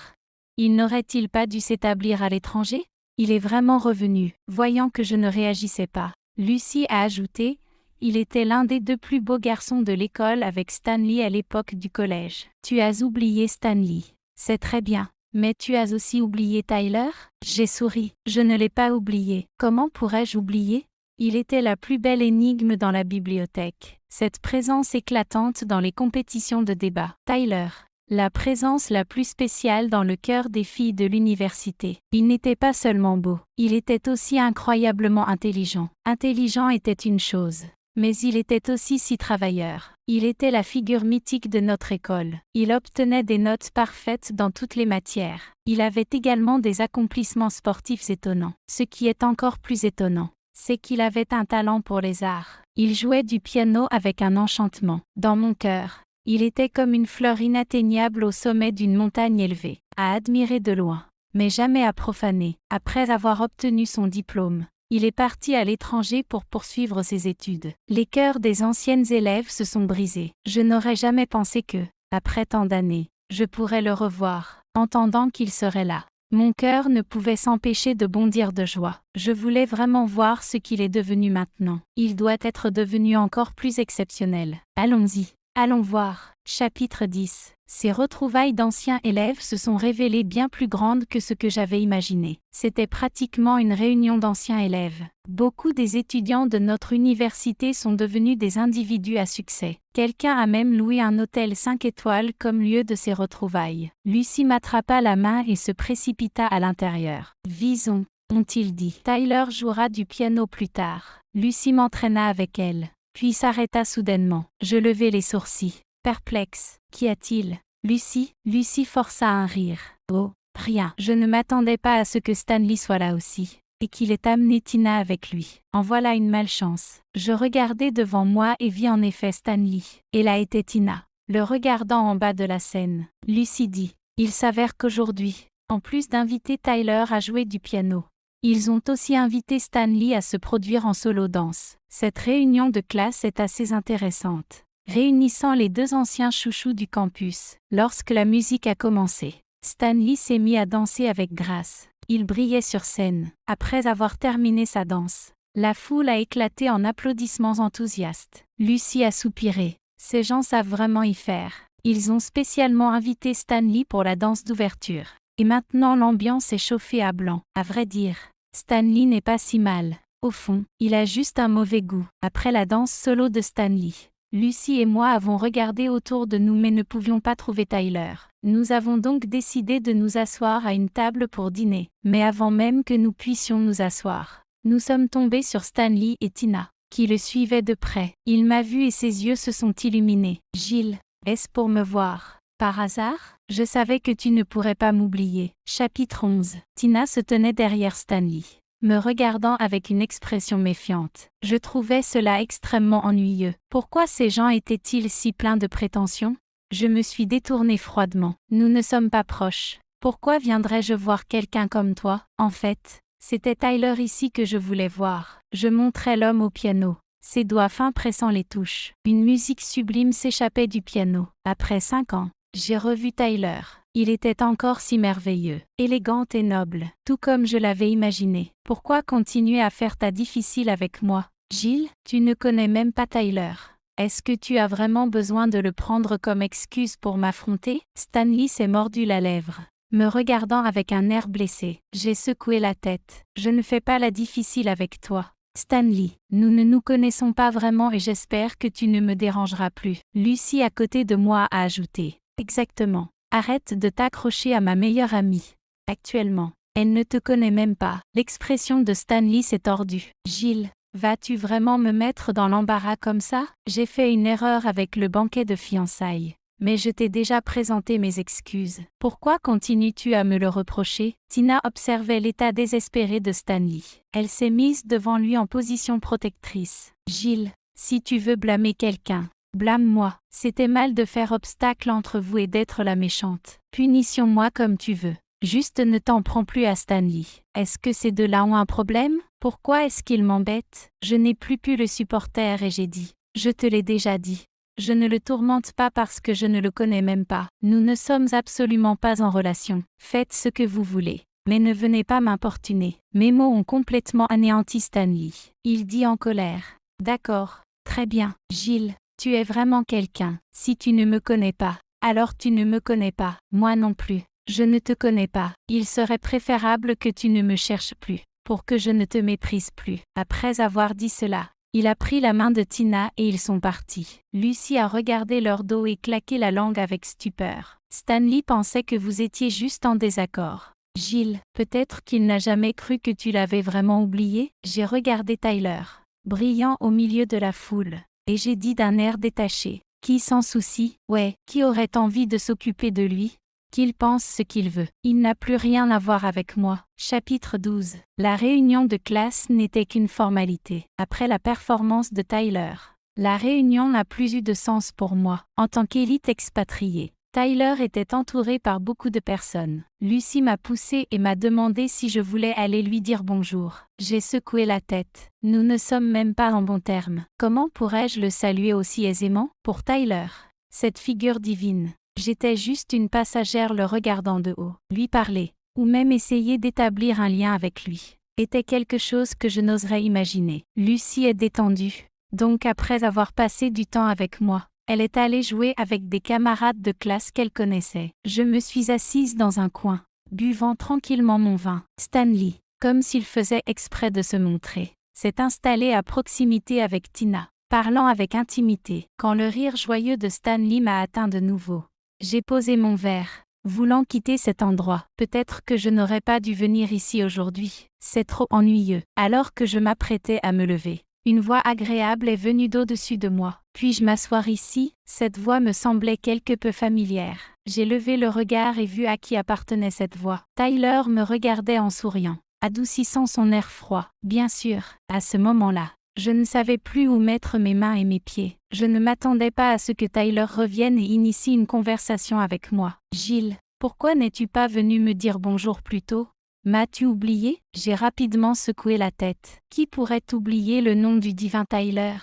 Il n'aurait-il pas dû s'établir à l'étranger? Il est vraiment revenu. Voyant que je ne réagissais pas, Lucie a ajouté, il était l'un des 2 plus beaux garçons de l'école avec Stanley à l'époque du collège. Tu as oublié Stanley. C'est très bien. Mais tu as aussi oublié Tyler? J'ai souri. Je ne l'ai pas oublié. Comment pourrais-je oublier? Il était la plus belle énigme dans la bibliothèque. Cette présence éclatante dans les compétitions de débat. Tyler. La présence la plus spéciale dans le cœur des filles de l'université. Il n'était pas seulement beau. Il était aussi incroyablement intelligent. Intelligent était une chose. Mais il était aussi si travailleur. Il était la figure mythique de notre école. Il obtenait des notes parfaites dans toutes les matières. Il avait également des accomplissements sportifs étonnants. Ce qui est encore plus étonnant, c'est qu'il avait un talent pour les arts. Il jouait du piano avec un enchantement. Dans mon cœur, il était comme une fleur inatteignable au sommet d'une montagne élevée, à admirer de loin, mais jamais à profaner. Après avoir obtenu son diplôme, il est parti à l'étranger pour poursuivre ses études. Les cœurs des anciennes élèves se sont brisés. Je n'aurais jamais pensé que, après tant d'années, je pourrais le revoir, entendant qu'il serait là. Mon cœur ne pouvait s'empêcher de bondir de joie. Je voulais vraiment voir ce qu'il est devenu maintenant. Il doit être devenu encore plus exceptionnel. Allons-y. Allons voir. Chapitre 10. Ces retrouvailles d'anciens élèves se sont révélées bien plus grandes que ce que j'avais imaginé. C'était pratiquement une réunion d'anciens élèves. Beaucoup des étudiants de notre université sont devenus des individus à succès. Quelqu'un a même loué un hôtel 5 étoiles comme lieu de ces retrouvailles. Lucy m'attrapa la main et se précipita à l'intérieur. Visons, ont-ils dit. Tyler jouera du piano plus tard. Lucy m'entraîna avec elle, puis s'arrêta soudainement. Je levai les sourcils. Perplexe. Qu'y a-t-il? Lucy força un rire. Oh, rien. Je ne m'attendais pas à ce que Stanley soit là aussi, et qu'il ait amené Tina avec lui. En voilà une malchance. Je regardai devant moi et vis en effet Stanley. Et là était Tina, le regardant en bas de la scène. Lucy dit, il s'avère qu'aujourd'hui, en plus d'inviter Tyler à jouer du piano, ils ont aussi invité Stanley à se produire en solo danse. Cette réunion de classe est assez intéressante, réunissant les deux anciens chouchous du campus. Lorsque la musique a commencé, Stanley s'est mis à danser avec grâce. Il brillait sur scène. Après avoir terminé sa danse, la foule a éclaté en applaudissements enthousiastes. Lucy a soupiré. Ces gens savent vraiment y faire. Ils ont spécialement invité Stanley pour la danse d'ouverture. Et maintenant l'ambiance est chauffée à blanc. À vrai dire, Stanley n'est pas si mal. Au fond, il a juste un mauvais goût. Après la danse solo de Stanley, Lucy et moi avons regardé autour de nous mais ne pouvions pas trouver Tyler. Nous avons donc décidé de nous asseoir à une table pour dîner. Mais avant même que nous puissions nous asseoir, nous sommes tombés sur Stanley et Tina, qui le suivaient de près. Il m'a vu et ses yeux se sont illuminés. « Jill, est-ce pour me voir? Par hasard? Je savais que tu ne pourrais pas m'oublier. » Chapitre 11. Tina se tenait derrière Stanley, me regardant avec une expression méfiante. Je trouvais cela extrêmement ennuyeux. Pourquoi ces gens étaient-ils si pleins de prétentions? Je me suis détournée froidement. Nous ne sommes pas proches. Pourquoi viendrais-je voir quelqu'un comme toi? En fait, c'était Tyler ici que je voulais voir. Je montrai l'homme au piano, ses doigts fins pressant les touches. Une musique sublime s'échappait du piano. Après 5 ans, j'ai revu Tyler. Il était encore si merveilleux, élégant et noble, tout comme je l'avais imaginé. Pourquoi continuer à faire ta difficile avec moi? Jill, tu ne connais même pas Tyler. Est-ce que tu as vraiment besoin de le prendre comme excuse pour m'affronter? Stanley s'est mordu la lèvre, me regardant avec un air blessé. J'ai secoué la tête. Je ne fais pas la difficile avec toi. Stanley, nous ne nous connaissons pas vraiment et j'espère que tu ne me dérangeras plus. Lucy à côté de moi a ajouté. Exactement. Arrête de t'accrocher à ma meilleure amie. Actuellement, elle ne te connaît même pas. L'expression de Stanley s'est tordue. Jill, vas-tu vraiment me mettre dans l'embarras comme ça? J'ai fait une erreur avec le banquet de fiançailles. Mais je t'ai déjà présenté mes excuses. Pourquoi continues-tu à me le reprocher? Tina observait l'état désespéré de Stanley. Elle s'est mise devant lui en position protectrice. Jill, si tu veux blâmer quelqu'un, blâme-moi. C'était mal de faire obstacle entre vous et d'être la méchante. Punition-moi comme tu veux. Juste ne t'en prends plus à Stanley. Est-ce que ces deux-là ont un problème? Pourquoi est-ce qu'ils m'embêtent? Je n'ai plus pu le supporter et j'ai dit. Je te l'ai déjà dit. Je ne le tourmente pas parce que je ne le connais même pas. Nous ne sommes absolument pas en relation. Faites ce que vous voulez. Mais ne venez pas m'importuner. Mes mots ont complètement anéanti Stanley. Il dit en colère. D'accord. Très bien. Jill. Tu es vraiment quelqu'un. Si tu ne me connais pas, alors tu ne me connais pas. Moi non plus. Je ne te connais pas. Il serait préférable que tu ne me cherches plus, pour que je ne te méprise plus. Après avoir dit cela, il a pris la main de Tina et ils sont partis. Lucy a regardé leur dos et claqué la langue avec stupeur. Stanley pensait que vous étiez juste en désaccord. Jill, peut-être qu'il n'a jamais cru que tu l'avais vraiment oublié. J'ai regardé Tyler, brillant au milieu de la foule. Et j'ai dit d'un air détaché. Qui s'en soucie? Ouais, qui aurait envie de s'occuper de lui? Qu'il pense ce qu'il veut. Il n'a plus rien à voir avec moi. Chapitre 12. La réunion de classe n'était qu'une formalité. Après la performance de Tyler, la réunion n'a plus eu de sens pour moi. En tant qu'élite expatriée, Tyler était entouré par beaucoup de personnes. Lucy m'a poussé et m'a demandé si je voulais aller lui dire bonjour. J'ai secoué la tête. Nous ne sommes même pas en bons termes. Comment pourrais-je le saluer aussi aisément? Pour Tyler, cette figure divine, j'étais juste une passagère le regardant de haut. Lui parler, ou même essayer d'établir un lien avec lui, était quelque chose que je n'oserais imaginer. Lucy est détendue. Donc après avoir passé du temps avec moi, Elle est allée jouer avec des camarades de classe qu'elle connaissait. Je me suis assise dans un coin, buvant tranquillement mon vin. Stanley, comme s'il faisait exprès de se montrer, s'est installé à proximité avec Tina, parlant avec intimité. Quand le rire joyeux de Stanley m'a atteint de nouveau, j'ai posé mon verre, voulant quitter cet endroit. Peut-être que je n'aurais pas dû venir ici aujourd'hui, c'est trop ennuyeux. Alors que je m'apprêtais à me lever, une voix agréable est venue d'au-dessus de moi. Puis-je m'asseoir ici? Cette voix me semblait quelque peu familière. J'ai levé le regard et vu à qui appartenait cette voix. Tyler me regardait en souriant, adoucissant son air froid. Bien sûr, à ce moment-là, je ne savais plus où mettre mes mains et mes pieds. Je ne m'attendais pas à ce que Tyler revienne et initie une conversation avec moi. Jill, pourquoi n'es-tu pas venu me dire bonjour plus tôt? M'as-tu oublié? J'ai rapidement secoué la tête. Qui pourrait oublier le nom du divin Tyler?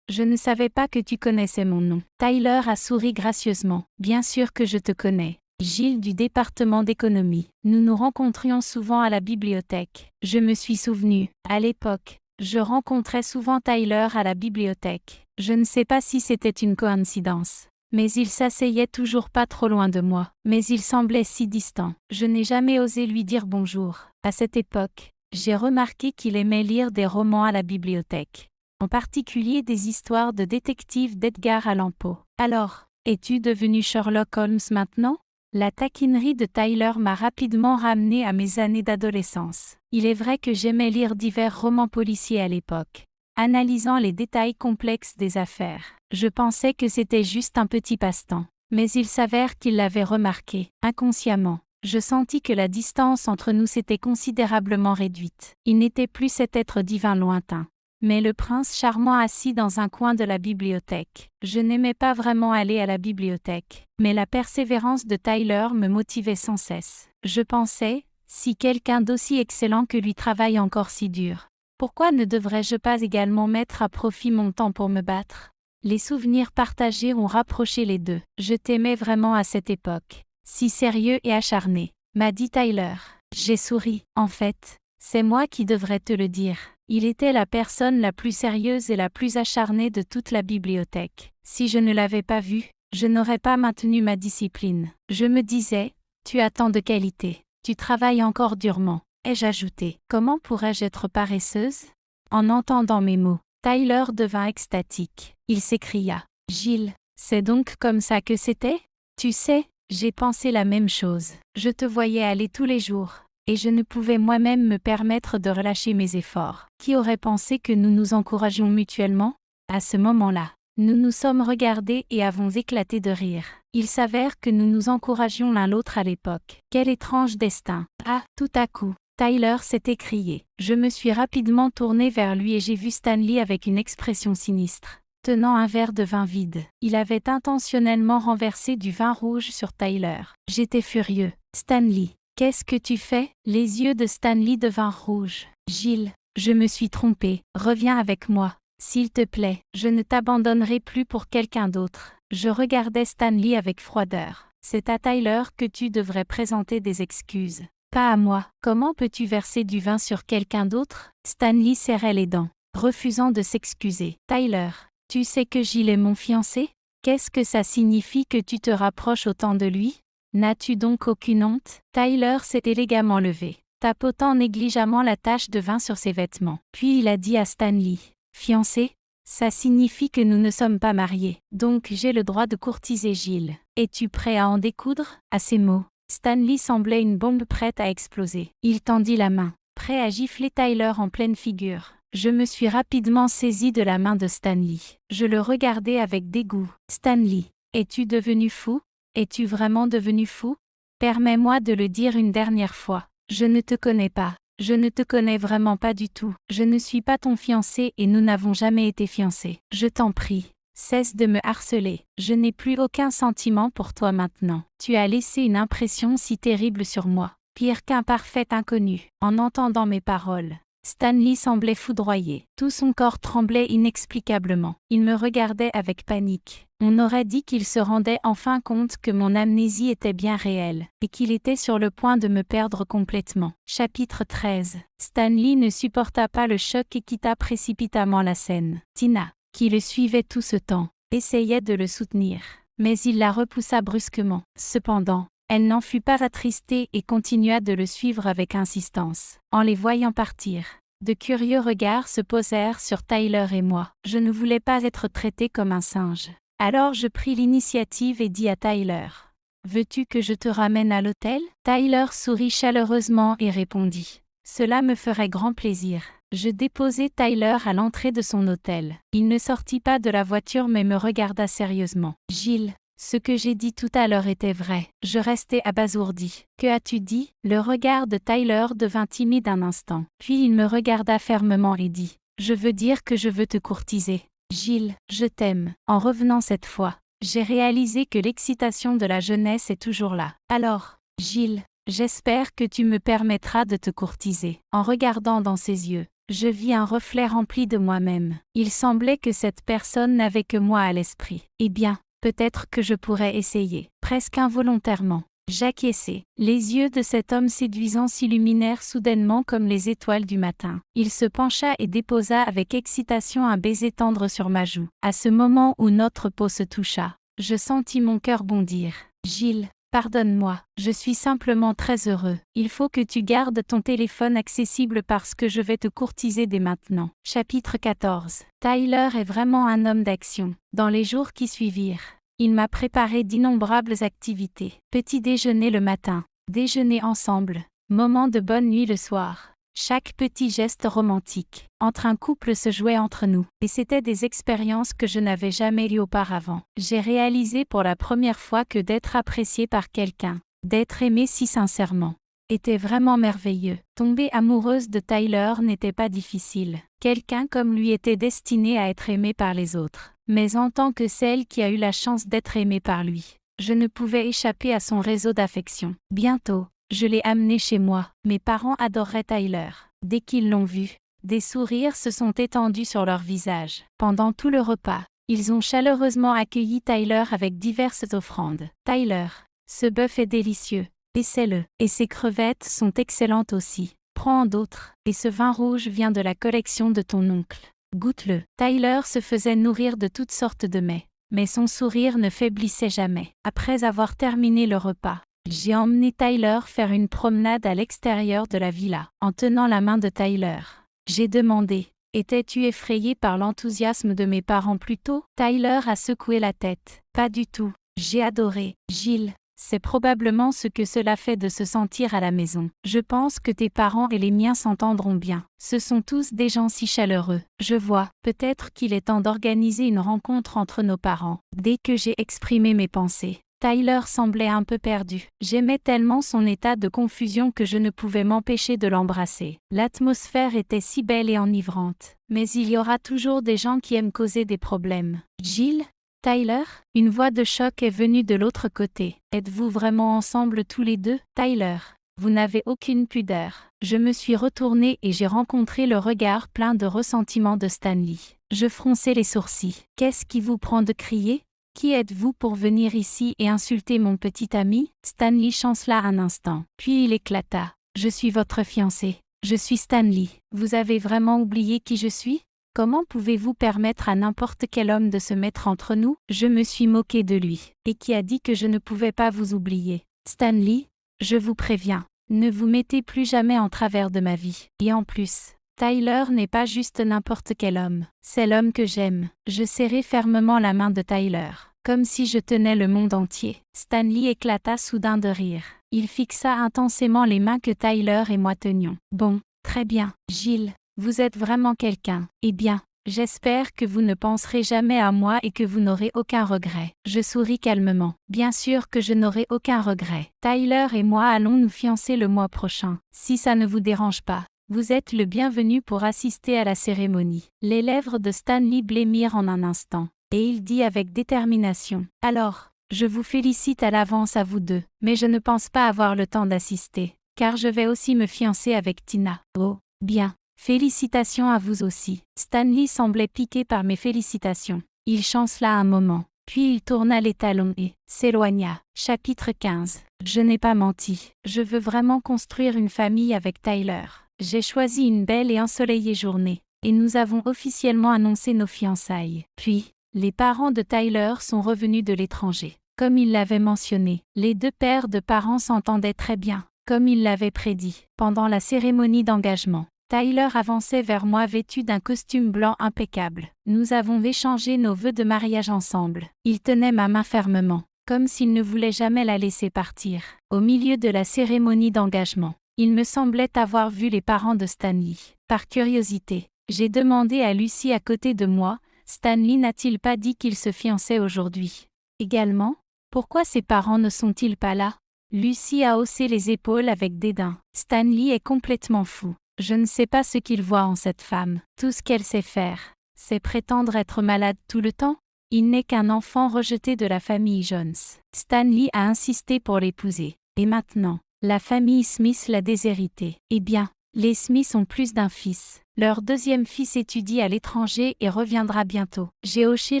Je ne savais pas que tu connaissais mon nom. Tyler a souri gracieusement. Bien sûr que je te connais. Jill du département d'économie. Nous nous rencontrions souvent à la bibliothèque. Je me suis souvenu, à l'époque, je rencontrais souvent Tyler à la bibliothèque. Je ne sais pas si c'était une coïncidence, mais il s'asseyait toujours pas trop loin de moi. Mais il semblait si distant. Je n'ai jamais osé lui dire bonjour. À cette époque, j'ai remarqué qu'il aimait lire des romans à la bibliothèque, en particulier des histoires de détectives d'Edgar Allan Poe. Alors, es-tu devenu Sherlock Holmes maintenant? La taquinerie de Tyler m'a rapidement ramené à mes années d'adolescence. Il est vrai que j'aimais lire divers romans policiers à l'époque, analysant les détails complexes des affaires. Je pensais que c'était juste un petit passe-temps, mais il s'avère qu'il l'avait remarqué. Inconsciemment, je sentis que la distance entre nous s'était considérablement réduite. Il n'était plus cet être divin lointain, mais le prince charmant assis dans un coin de la bibliothèque. Je n'aimais pas vraiment aller à la bibliothèque, mais la persévérance de Tyler me motivait sans cesse. Je pensais, si quelqu'un d'aussi excellent que lui travaille encore si dur, pourquoi ne devrais-je pas également mettre à profit mon temps pour me battre? Les souvenirs partagés ont rapproché les deux. Je t'aimais vraiment à cette époque, si sérieux et acharné, m'a dit Tyler. J'ai souri. En fait, c'est moi qui devrais te le dire. Il était la personne la plus sérieuse et la plus acharnée de toute la bibliothèque. Si je ne l'avais pas vu, je n'aurais pas maintenu ma discipline. Je me disais, tu as tant de qualités, tu travailles encore durement. Ai-je ajouté, comment pourrais-je être paresseuse? En entendant mes mots, Tyler devint extatique. Il s'écria, Jill, c'est donc comme ça que c'était? Tu sais, j'ai pensé la même chose. Je te voyais aller tous les jours, et je ne pouvais moi-même me permettre de relâcher mes efforts. Qui aurait pensé que nous nous encourageons mutuellement? À ce moment-là, nous nous sommes regardés et avons éclaté de rire. Il s'avère que nous nous encouragions l'un l'autre à l'époque. Quel étrange destin! Ah, tout à coup, Tyler s'est écrié. Je me suis rapidement tournée vers lui et j'ai vu Stanley avec une expression sinistre, tenant un verre de vin vide. Il avait intentionnellement renversé du vin rouge sur Tyler. J'étais furieux. Stanley, qu'est-ce que tu fais? Les yeux de Stanley devinrent rouges. Jill, je me suis trompée. Reviens avec moi. S'il te plaît, je ne t'abandonnerai plus pour quelqu'un d'autre. Je regardais Stanley avec froideur. C'est à Tyler que tu devrais présenter des excuses. Pas à moi. Comment peux-tu verser du vin sur quelqu'un d'autre? Stanley serrait les dents, refusant de s'excuser. Tyler, tu sais que Jill est mon fiancé? Qu'est-ce que ça signifie que tu te rapproches autant de lui? N'as-tu donc aucune honte? Tyler s'est élégamment levé, tapotant négligemment la tache de vin sur ses vêtements. Puis il a dit à Stanley, fiancé? Ça signifie que nous ne sommes pas mariés. Donc j'ai le droit de courtiser Jill. Es-tu prêt à en découdre? À ces mots, Stanley semblait une bombe prête à exploser. Il tendit la main, prêt à gifler Tyler en pleine figure. Je me suis rapidement saisi de la main de Stanley. Je le regardais avec dégoût. Stanley, es-tu devenu fou? Es-tu vraiment devenu fou? Permets-moi de le dire une dernière fois. Je ne te connais pas. Je ne te connais vraiment pas du tout. Je ne suis pas ton fiancé et nous n'avons jamais été fiancés. Je t'en prie. Cesse de me harceler. Je n'ai plus aucun sentiment pour toi maintenant. Tu as laissé une impression si terrible sur moi, pire qu'un parfait inconnu. En entendant mes paroles, Stanley semblait foudroyé. Tout son corps tremblait inexplicablement. Il me regardait avec panique. On aurait dit qu'il se rendait enfin compte que mon amnésie était bien réelle, et qu'il était sur le point de me perdre complètement. Chapitre 13. Stanley ne supporta pas le choc et quitta précipitamment la scène. Tina, qui le suivait tout ce temps, essayait de le soutenir. Mais il la repoussa brusquement. Cependant, elle n'en fut pas attristée et continua de le suivre avec insistance. En les voyant partir, de curieux regards se posèrent sur Tyler et moi. Je ne voulais pas être traitée comme un singe. Alors je pris l'initiative et dis à Tyler: « Veux-tu que je te ramène à l'hôtel ?» Tyler sourit chaleureusement et répondit: « Cela me ferait grand plaisir. » Je déposai Tyler à l'entrée de son hôtel. Il ne sortit pas de la voiture mais me regarda sérieusement. « Gilles, ce que j'ai dit tout à l'heure était vrai. » Je restai abasourdi. « Que as-tu dit ?» Le regard de Tyler devint timide un instant. Puis il me regarda fermement et dit: « Je veux dire que je veux te courtiser. Gilles, je t'aime. » En revenant cette fois, j'ai réalisé que l'excitation de la jeunesse est toujours là. Alors, Gilles, j'espère que tu me permettras de te courtiser. En regardant dans ses yeux, je vis un reflet rempli de moi-même. Il semblait que cette personne n'avait que moi à l'esprit. Eh bien, peut-être que je pourrais essayer. Presque involontairement, j'acquiesçai. Les yeux de cet homme séduisant s'illuminèrent soudainement comme les étoiles du matin. Il se pencha et déposa avec excitation un baiser tendre sur ma joue. À ce moment où notre peau se toucha, je sentis mon cœur bondir. « Gilles, pardonne-moi, je suis simplement très heureux. Il faut que tu gardes ton téléphone accessible parce que je vais te courtiser dès maintenant. » Chapitre 14. Tyler est vraiment un homme d'action. Dans les jours qui suivirent, il m'a préparé d'innombrables activités. Petit déjeuner le matin, déjeuner ensemble, moment de bonne nuit le soir. Chaque petit geste romantique entre un couple se jouait entre nous, et c'était des expériences que je n'avais jamais eues auparavant. J'ai réalisé pour la première fois que d'être apprécié par quelqu'un, d'être aimé si sincèrement, était vraiment merveilleux. Tomber amoureuse de Tyler n'était pas difficile. Quelqu'un comme lui était destiné à être aimé par les autres. Mais en tant que celle qui a eu la chance d'être aimée par lui, je ne pouvais échapper à son réseau d'affection. Bientôt, je l'ai amené chez moi. Mes parents adoraient Tyler. Dès qu'ils l'ont vu, des sourires se sont étendus sur leur visage. Pendant tout le repas, ils ont chaleureusement accueilli Tyler avec diverses offrandes. « Tyler, ce bœuf est délicieux. Essaie-le. Et ces crevettes sont excellentes aussi. Prends d'autres. Et ce vin rouge vient de la collection de ton oncle. Goûte-le. » Tyler se faisait nourrir de toutes sortes de mets, mais son sourire ne faiblissait jamais. Après avoir terminé le repas, j'ai emmené Tyler faire une promenade à l'extérieur de la villa. En tenant la main de Tyler, j'ai demandé: « Étais-tu effrayé par l'enthousiasme de mes parents plus tôt ?» Tyler a secoué la tête. « Pas du tout. J'ai adoré. Gilles, c'est probablement ce que cela fait de se sentir à la maison. Je pense que tes parents et les miens s'entendront bien. Ce sont tous des gens si chaleureux. Je vois, peut-être qu'il est temps d'organiser une rencontre entre nos parents. » Dès que j'ai exprimé mes pensées, Tyler semblait un peu perdu. J'aimais tellement son état de confusion que je ne pouvais m'empêcher de l'embrasser. L'atmosphère était si belle et enivrante. Mais il y aura toujours des gens qui aiment causer des problèmes. « Gilles ? Tyler ?» Une voix de choc est venue de l'autre côté. « Êtes-vous vraiment ensemble tous les deux ?» « Tyler, vous n'avez aucune pudeur. » Je me suis retournée et j'ai rencontré le regard plein de ressentiment de Stanley. Je fronçai les sourcils. « Qu'est-ce qui vous prend de crier ? Qui êtes-vous pour venir ici et insulter mon petit ami ?» Stanley chancela un instant. Puis il éclata. « Je suis votre fiancé. Je suis Stanley. Vous avez vraiment oublié qui je suis ? Comment pouvez-vous permettre à n'importe quel homme de se mettre entre nous ? » Je me suis moqué de lui. « Et qui a dit que je ne pouvais pas vous oublier ? Stanley, je vous préviens, ne vous mettez plus jamais en travers de ma vie. Et en plus, Tyler n'est pas juste n'importe quel homme. C'est l'homme que j'aime. » Je serrai fermement la main de Tyler, comme si je tenais le monde entier. Stanley éclata soudain de rire. Il fixa intensément les mains que Tyler et moi tenions. « Bon, très bien, Gilles. Vous êtes vraiment quelqu'un. Eh bien, j'espère que vous ne penserez jamais à moi et que vous n'aurez aucun regret. » Je souris calmement. « Bien sûr que je n'aurai aucun regret. Tyler et moi allons nous fiancer le mois prochain. Si ça ne vous dérange pas, vous êtes le bienvenu pour assister à la cérémonie. » Les lèvres de Stanley blêmirent en un instant, et il dit avec détermination: « Alors, je vous félicite à l'avance à vous deux, mais je ne pense pas avoir le temps d'assister, car je vais aussi me fiancer avec Tina. » « Oh, bien. Félicitations à vous aussi. » Stanley semblait piqué par mes félicitations. Il chancela un moment, puis il tourna les talons et s'éloigna. Chapitre 15. Je n'ai pas menti. Je veux vraiment construire une famille avec Tyler. J'ai choisi une belle et ensoleillée journée, et nous avons officiellement annoncé nos fiançailles. Puis, Les parents de Tyler sont revenus de l'étranger. Comme il l'avait mentionné, les deux pères de parents s'entendaient très bien. Comme il l'avait prédit, pendant la cérémonie d'engagement, Tyler avançait vers moi vêtu d'un costume blanc impeccable. Nous avons échangé nos vœux de mariage ensemble. Il tenait ma main fermement, comme s'il ne voulait jamais la laisser partir. Au milieu de la cérémonie d'engagement, il me semblait avoir vu les parents de Stanley. Par curiosité, j'ai demandé à Lucy à côté de moi, Stanley n'a-t-il pas dit qu'il se fiançait aujourd'hui? Également, pourquoi ses parents ne sont-ils pas là? Lucy a haussé les épaules avec dédain. Stanley est complètement fou. Je ne sais pas ce qu'il voit en cette femme. Tout ce qu'elle sait faire, c'est prétendre être malade tout le temps. Il n'est qu'un enfant rejeté de la famille Jones. Stanley a insisté pour l'épouser. Et maintenant, la famille Smith l'a déshéritée. Eh bien, les Smiths ont plus d'un fils. Leur deuxième fils étudie à l'étranger et reviendra bientôt. J'ai hoché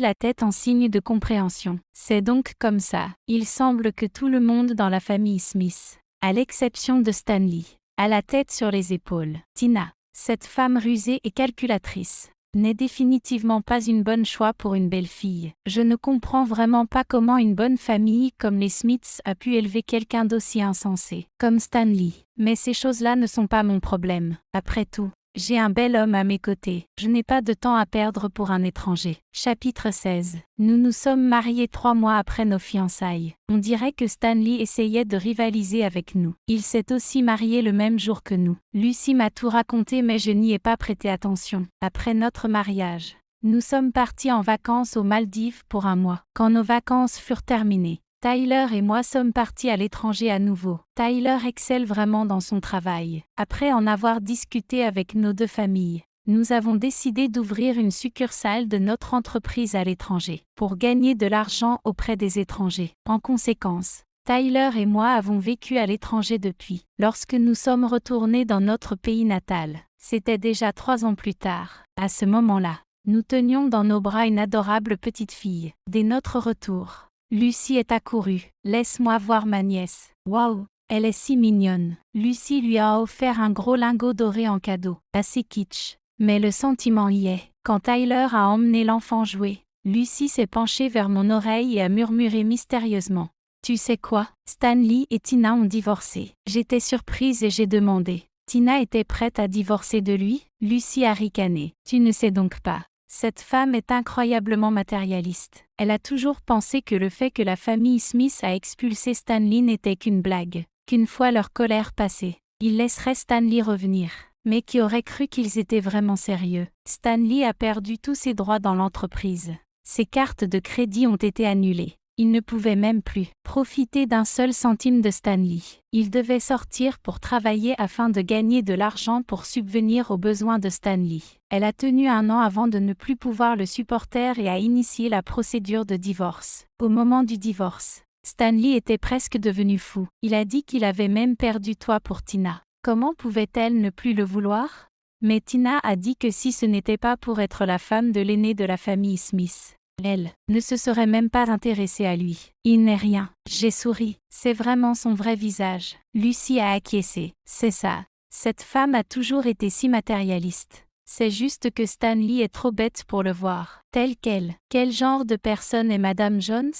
la tête en signe de compréhension. C'est donc comme ça. Il semble que tout le monde dans la famille Smith, à l'exception de Stanley, a la tête sur les épaules. Tina, cette femme rusée et calculatrice, n'est définitivement pas une bonne choix pour une belle fille. Je ne comprends vraiment pas comment une bonne famille comme les Smiths a pu élever quelqu'un d'aussi insensé, comme Stanley. Mais ces choses-là ne sont pas mon problème. Après tout, j'ai un bel homme à mes côtés. Je n'ai pas de temps à perdre pour un étranger. Chapitre 16. Nous nous sommes mariés 3 mois après nos fiançailles. On dirait que Stanley essayait de rivaliser avec nous. Il s'est aussi marié le même jour que nous. Lucy m'a tout raconté mais je n'y ai pas prêté attention. Après notre mariage, nous sommes partis en vacances aux Maldives pour 1 mois. Quand nos vacances furent terminées, Tyler et moi sommes partis à l'étranger à nouveau. Tyler excelle vraiment dans son travail. Après en avoir discuté avec nos deux familles, nous avons décidé d'ouvrir une succursale de notre entreprise à l'étranger, pour gagner de l'argent auprès des étrangers. En conséquence, Tyler et moi avons vécu à l'étranger depuis. Lorsque nous sommes retournés dans notre pays natal, c'était déjà 3 ans plus tard. À ce moment-là, nous tenions dans nos bras une adorable petite fille. Dès notre retour, Lucy est accourue. Laisse-moi voir ma nièce. Waouh, elle est si mignonne. Lucy lui a offert un gros lingot doré en cadeau. Assez kitsch. Mais le sentiment y est. Quand Tyler a emmené l'enfant jouer, Lucy s'est penchée vers mon oreille et a murmuré mystérieusement. Tu sais quoi? Stanley et Tina ont divorcé. J'étais surprise et j'ai demandé. Tina était prête à divorcer de lui? Lucy a ricané. Tu ne sais donc pas. Cette femme est incroyablement matérialiste. Elle a toujours pensé que le fait que la famille Smith a expulsé Stanley n'était qu'une blague, qu'une fois leur colère passée, ils laisseraient Stanley revenir. Mais qui aurait cru qu'ils étaient vraiment sérieux? Stanley a perdu tous ses droits dans l'entreprise. Ses cartes de crédit ont été annulées. Il ne pouvait même plus profiter d'un seul centime de Stanley. Il devait sortir pour travailler afin de gagner de l'argent pour subvenir aux besoins de Stanley. Elle a tenu 1 an avant de ne plus pouvoir le supporter et a initié la procédure de divorce. Au moment du divorce, Stanley était presque devenu fou. Il a dit qu'il avait même perdu toi pour Tina. Comment pouvait-elle ne plus le vouloir? Mais Tina a dit que si ce n'était pas pour être la femme de l'aîné de la famille Smith, elle ne se serait même pas intéressée à lui. Il n'est rien. J'ai souri. C'est vraiment son vrai visage. Lucy a acquiescé. C'est ça. Cette femme a toujours été si matérialiste. C'est juste que Stanley est trop bête pour le voir. Telle qu'elle. Quel genre de personne est Madame Jones?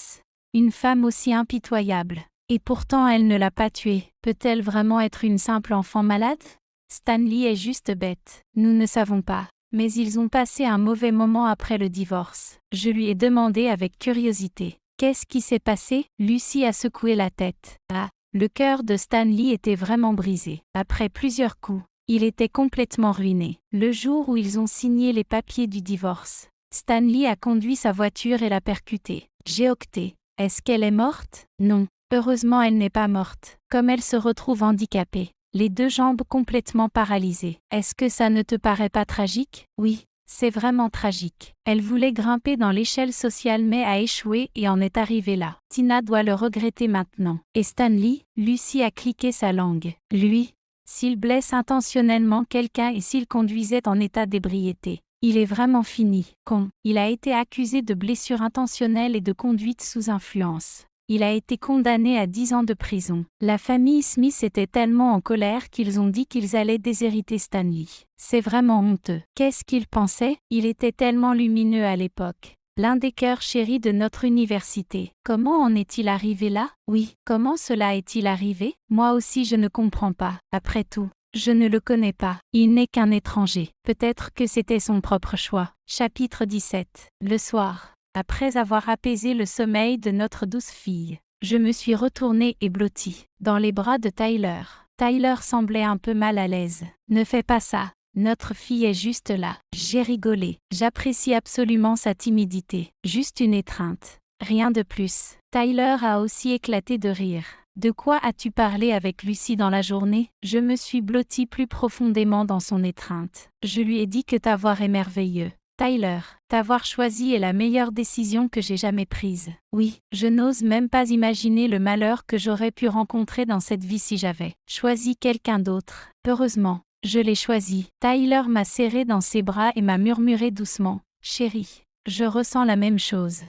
Une femme aussi impitoyable. Et pourtant elle ne l'a pas tuée. Peut-elle vraiment être une simple enfant malade? Stanley est juste bête. Nous ne savons pas. Mais ils ont passé un mauvais moment après le divorce. Je lui ai demandé avec curiosité. Qu'est-ce qui s'est passé? Lucy a secoué la tête. Ah, le cœur de Stanley était vraiment brisé. Après plusieurs coups, il était complètement ruiné. Le jour où ils ont signé les papiers du divorce, Stanley a conduit sa voiture et l'a percutée. J'ai octé. Est-ce qu'elle est morte? Non. Heureusement elle n'est pas morte. Comme elle se retrouve handicapée. Les 2 jambes complètement paralysées. Est-ce que ça ne te paraît pas tragique? Oui, c'est vraiment tragique. Elle voulait grimper dans l'échelle sociale mais a échoué et en est arrivée là. Tina doit le regretter maintenant. Et Stanley? Lucy a cliqué sa langue. Lui, s'il blesse intentionnellement quelqu'un et s'il conduisait en état d'ébriété, il est vraiment fini. Il a été accusé de blessure intentionnelle et de conduite sous influence. Il a été condamné à 10 ans de prison. La famille Smith était tellement en colère qu'ils ont dit qu'ils allaient déshériter Stanley. C'est vraiment honteux. Qu'est-ce qu'il pensait? Il était tellement lumineux à l'époque. l'un des cœurs chéris de notre université. Comment en est-il arrivé là? Oui, comment cela est-il arrivé? Moi aussi je ne comprends pas. Après tout, je ne le connais pas. Il n'est qu'un étranger. Peut-être que c'était son propre choix. Chapitre 17. Le soir, après avoir apaisé le sommeil de notre douce fille, je me suis retournée et blottie dans les bras de Tyler. Tyler semblait un peu mal à l'aise. Ne fais pas ça. Notre fille est juste là. J'ai rigolé. J'apprécie absolument sa timidité. Juste une étreinte. Rien de plus. Tyler a aussi éclaté de rire. De quoi as-tu parlé avec Lucie dans la journée? Je me suis blottie plus profondément dans son étreinte. Je lui ai dit que ta voix est merveilleuse. Tyler, t'avoir choisi est la meilleure décision que j'ai jamais prise. Oui, je n'ose même pas imaginer le malheur que j'aurais pu rencontrer dans cette vie si j'avais choisi quelqu'un d'autre. Heureusement, je l'ai choisi. Tyler m'a serré dans ses bras et m'a murmuré doucement. Chérie, je ressens la même chose.